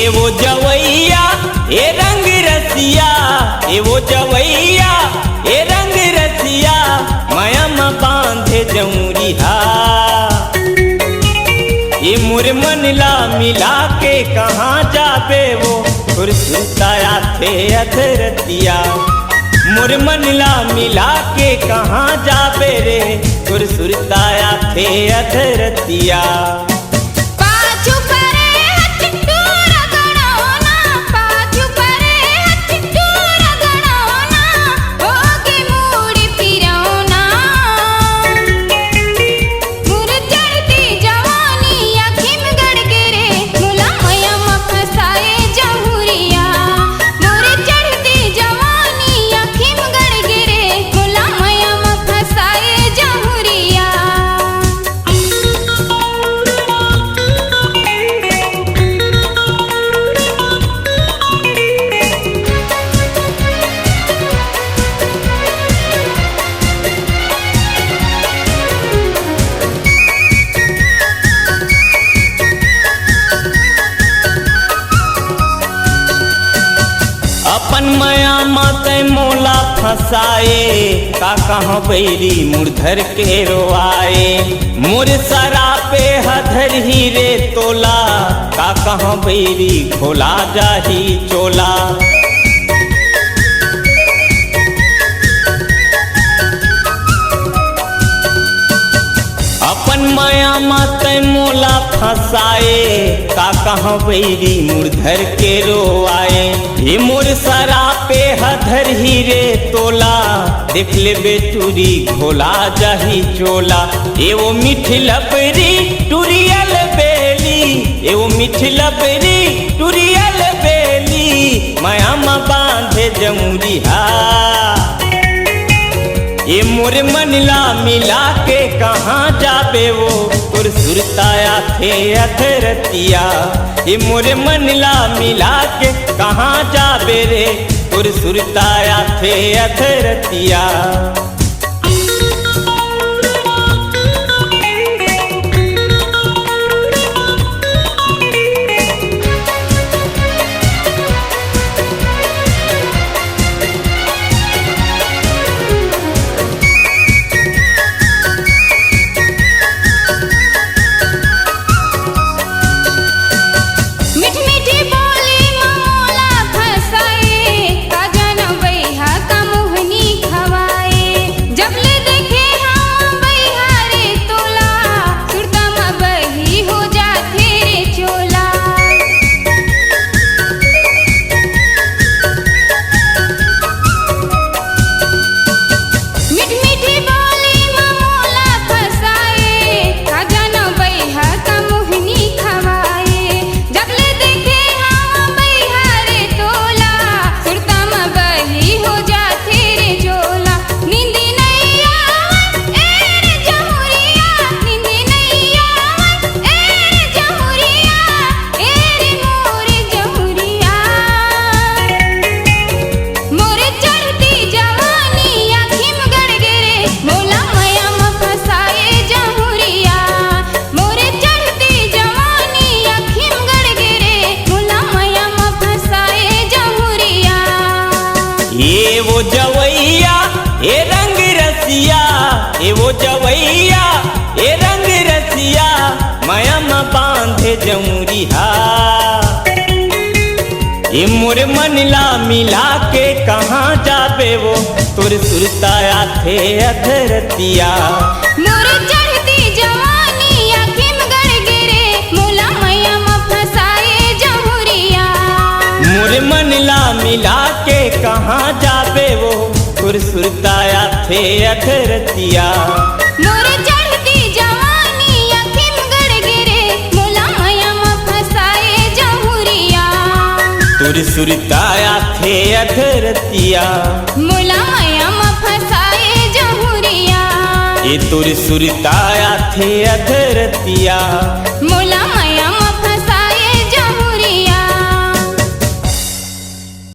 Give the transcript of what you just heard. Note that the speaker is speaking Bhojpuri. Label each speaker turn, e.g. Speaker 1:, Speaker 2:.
Speaker 1: वो जवैया ए रंग रसिया, ए वो जवैया ए रंग रसिया, मयम बांधे जमुरिहा। ये मुरमनला मिला के कहाँ जाबे वो सुरताया थे अधरतिया। मुरमनला मिला के कहाँ जाबे रे सुरताया थे अधरतिया। अपन माया माते मोला फसाए, का कहाँ बैरी मुरधर के रोआए। मोर सरा पे हधर ही रे तोला, का कहाँ बैरी खोला जाही चोला। अपन माया माते मोला फसाए, का कहाँ बैरी मुरधर के रोआए। ये मोर सरा पे हधर ही रे तोला, देख ले बेटूरी घोला जाही चोला। ए वो मिठिल बरी टुरियल बेली, ए वो मिठिल बरी टुरियल बेली, माया मा बांधे जमुरिहा। ये मुरमनला मिला के कहाँ जाबे वो सुरताया थे अधरतिया। ये मुरमनला मिला के कहाँ जाबे रे सुरताया थे अधरतिया। ये वो जवैया ए रंग रसिया, ए वो जवैया ए रंग रसिया, मयम बांधे जमुरिहा। ये मुरमनला मिला के कहाँ जाबे वो सुरताया थे अधरतिया।
Speaker 2: मोर चढ़ती जवानी अखिम गड़गिरे, मोला मैया मा फसाए जमुरिया।
Speaker 1: मुरमनला मिला के कहाँ जाबे वो सुरताया थे अधरतिया।
Speaker 2: मोर चढ़ती जवानी अखिम गड़गिरे, मोला मैया मा फसाए जमुरिया।
Speaker 1: सुरताया थे अधरतिया,
Speaker 2: मोला मैया मा फसाए जमुरिया।
Speaker 1: ये सुरताया थे अधरतिया।